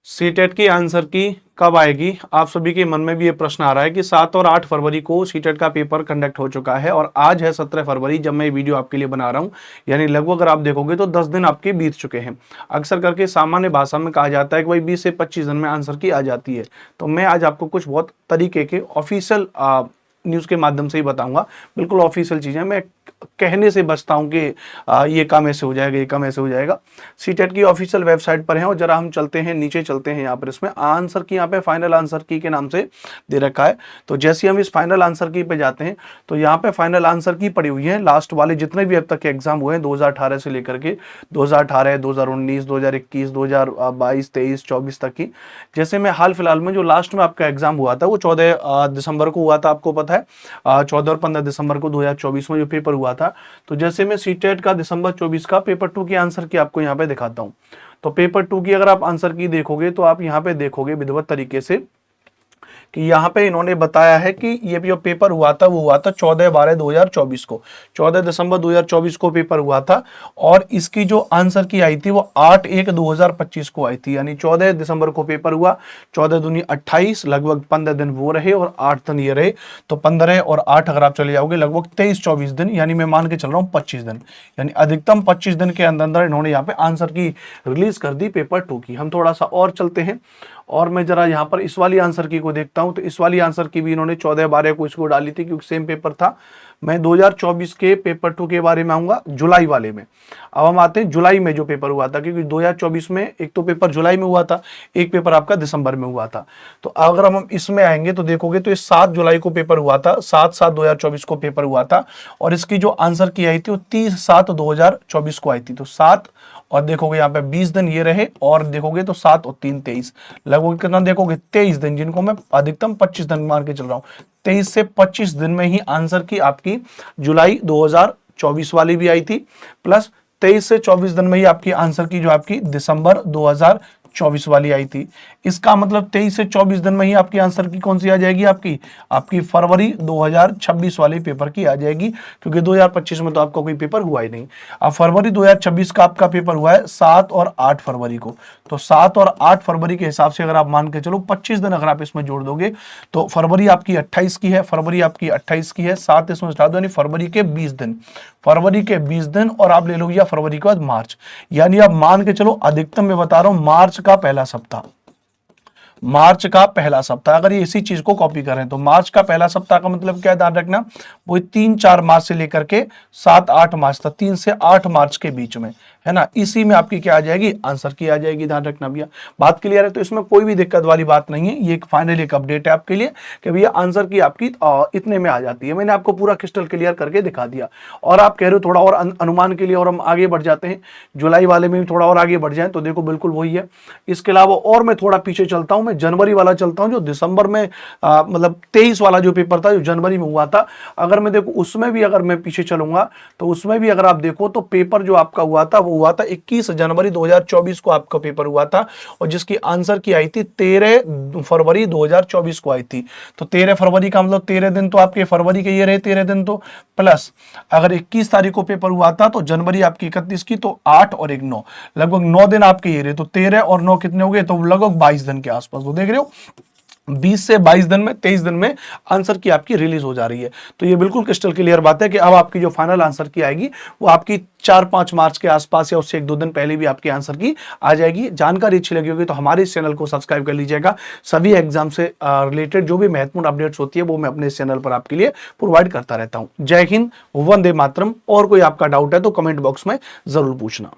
CTET की answer की कब आएगी? आप सभी के मन में भी ये प्रश्न आ रहा है कि 7 और 8 फरवरी को सीटेट का पेपर कंडक्ट हो चुका है और आज है 17 फरवरी जब मैं ये वीडियो आपके लिए बना रहा हूं। यानी लगभग अगर आप देखोगे तो 10 दिन आपके बीत चुके हैं। अक्सर करके सामान्य भाषा में कहा जाता है कि भाई 20 से 25 दिन में आंसर की आ जाती है। तो मैं आज आपको कुछ बहुत तरीके के ऑफिशियल न्यूज़ के माध्यम से ही बताऊंगा। बिल्कुल ऑफिशियल चीज़ें, मैं कहने से बचता हूं कि ये काम ऐसे हो जाएगा, ये काम ऐसे हो जाएगा। सीटेट की ऑफिशियल वेबसाइट पर है और जरा हम चलते हैं, नीचे चलते हैं। यहाँ पर इसमें आंसर की, यहाँ पे फाइनल आंसर की के नाम से दे रखा है। तो जैसे हम इस फाइनल आंसर की पे जाते हैं तो यहाँ पे फाइनल आंसर की पड़ी हुई है लास्ट वाले जितने भी अब तक के एग्जाम हुए हैं 2018 से लेकर के 2018, 2019, 2021, 2022, 23, 24 तक की। जैसे में हाल फिलहाल में जो लास्ट में आपका एग्जाम हुआ था वो 14 दिसंबर को हुआ था, आपको पता है। 14 और 15 दिसंबर को 2024 में जो पेपर हुआ था। तो जैसे मैं सीटेट का दिसंबर 24 का पेपर 2 की आंसर की आपको यहाँ पे दिखाता हूँ। तो पेपर 2 की अगर आप आंसर की देखोगे तो आप यहाँ पे देखोगे विधिवत तरीके से कि यहाँ पे इन्होंने बताया है कि ये जो पेपर हुआ था वो हुआ था 14/12/2024 को, 14 दिसंबर 2024 को पेपर हुआ था। और इसकी जो आंसर की आई थी वो 8/1/2025 को आई थी। यानी 14 दिसंबर को पेपर हुआ, 14 दूनी 28, लगभग 15 दिन वो रहे और 8 दिन ये रहे। तो 15 और 8 अगर आप चले जाओगे लगभग 23-24 दिन, यानी मैं मान के चल रहा हूँ 25 दिन, यानी अधिकतम 25 दिन के अंदर अंदर इन्होंने यहाँ पे आंसर की रिलीज कर दी पेपर 2 की। हम थोड़ा सा और चलते हैं और मैं जरा यहाँ पर इस वाली आंसर की को देखता हूं। तो इस वाली आंसर की भी इन्होंने 14/12 को इसको डाली थी क्योंकि सेम पेपर था। मैं 2024 के पेपर 2 के बारे में आऊंगा जुलाई वाले में। अब हम आते हैं जुलाई में जो पेपर हुआ था, क्योंकि 2024 में एक तो पेपर जुलाई में हुआ था, एक पेपर आपका दिसंबर में हुआ था। तो अगर हम इसमें आएंगे तो देखोगे तो ये 7 जुलाई को पेपर हुआ था, 7/7/2024 को पेपर हुआ था। और इसकी जो आंसर की आई थी वो 30/7/2024 को आई थी। तो 7 और देखोगे यहाँ पे 20 दिन ये रहे और देखोगे तो 7 और 3 23, लगभग कितना देखोगे 23 दिन, जिनको मैं अधिकतम 25 दिन मान के चल रहा हूँ। 23 से 25 दिन में ही आंसर की आपकी जुलाई 2024 वाली भी आई थी, प्लस 23 से 24 दिन में ही आपकी आंसर की जो आपकी दिसंबर 2024 वाली आई थी। इसका मतलब 23 से 24 दिन में ही आपकी आंसर की कौन सी आ जाएगी, आपकी फरवरी 2026 वाले पेपर की आ जाएगी, क्योंकि 2025 में तो आपका कोई पेपर हुआ ही नहीं। अब फरवरी 2026 का आपका पेपर हुआ है 7 और 8 फरवरी को। तो 7 और 8 फरवरी के हिसाब से अगर आप मान के चलो 25 दिन अगर आप इसमें जोड़ दोगे तो फरवरी आपकी 28 की है, फरवरी आपकी 28 की है, 7 इसमें हटा दो, यानी फरवरी के 20 दिन, फरवरी के 20 दिन और आप ले लो या फरवरी के बाद मार्च, यानी आप मान के चलो अधिकतम मैं बता रहा हूं मार्च का पहला सप्ताह, मार्च का पहला सप्ताह। अगर ये इसी चीज को कॉपी करें तो मार्च का पहला सप्ताह का मतलब क्या है, ध्यान रखना, वो 3-4 मार्च से लेकर के 7-8 मार्च तक, 3 से 8 मार्च के बीच में, है ना, इसी में आपकी क्या आ जाएगी, आंसर की आ जाएगी। ध्यान रखना भैया, बात क्लियर है। तो इसमें कोई भी दिक्कत वाली बात नहीं है, ये एक फाइनल एक अपडेट है आपके लिए कि भैया आंसर की आपकी इतने में आ जाती है। मैंने आपको पूरा क्रिस्टल क्लियर करके दिखा दिया। और आप कह रहे हो थोड़ा और अनुमान के लिए और हम आगे बढ़ जाते हैं, जुलाई वाले में भी थोड़ा और आगे बढ़ जाए, तो देखो बिल्कुल वही है। इसके अलावा और मैं थोड़ा पीछे चलता हूं, मैं जनवरी वाला चलता हूं, जो दिसंबर में मतलब 23 वाला जो पेपर था जो जनवरी में हुआ था। अगर मैं देखो उसमें भी अगर मैं पीछे चलूंगा तो उसमें भी अगर आप देखो तो पेपर जो आपका हुआ था वो हुआ था 21 जनवरी 2024 को आपका पेपर हुआ था, और जिसकी आंसर की आई थी 13 फरवरी 2024 को आई थी। तो 13 फरवरी का मतलब 13 दिन तो आपके फरवरी के ये रहे 13 दिन, तो प्लस अगर 21 तारीख को पेपर हुआ था तो जनवरी आपकी 31 की, तो 8 और 1 9, लगभग 9 दिन आपके ये रहे। तो 13 और 9 कितने हो गए, तो लगभग 22 दिन के आसपास। तो देख रहे हो 20 से 22 दिन में, 23 दिन में आंसर की आपकी रिलीज हो जा रही है। तो ये बिल्कुल क्रिस्टल क्लियर बात है कि अब आपकी जो फाइनल आंसर की आएगी वो आपकी 4-5 मार्च के आसपास या उससे 1-2 दिन पहले भी आपकी आंसर की आ जाएगी। जानकारी अच्छी लगी होगी तो हमारे इस चैनल को सब्सक्राइब कर लीजिएगा। सभी एग्जाम से रिलेटेड जो भी महत्वपूर्ण अपडेट्स होती है वो मैं अपने इस चैनल पर आपके लिए प्रोवाइड करता रहता हूं। जय हिंद, वंदे मातरम। और कोई आपका डाउट है तो कमेंट बॉक्स में जरूर पूछना।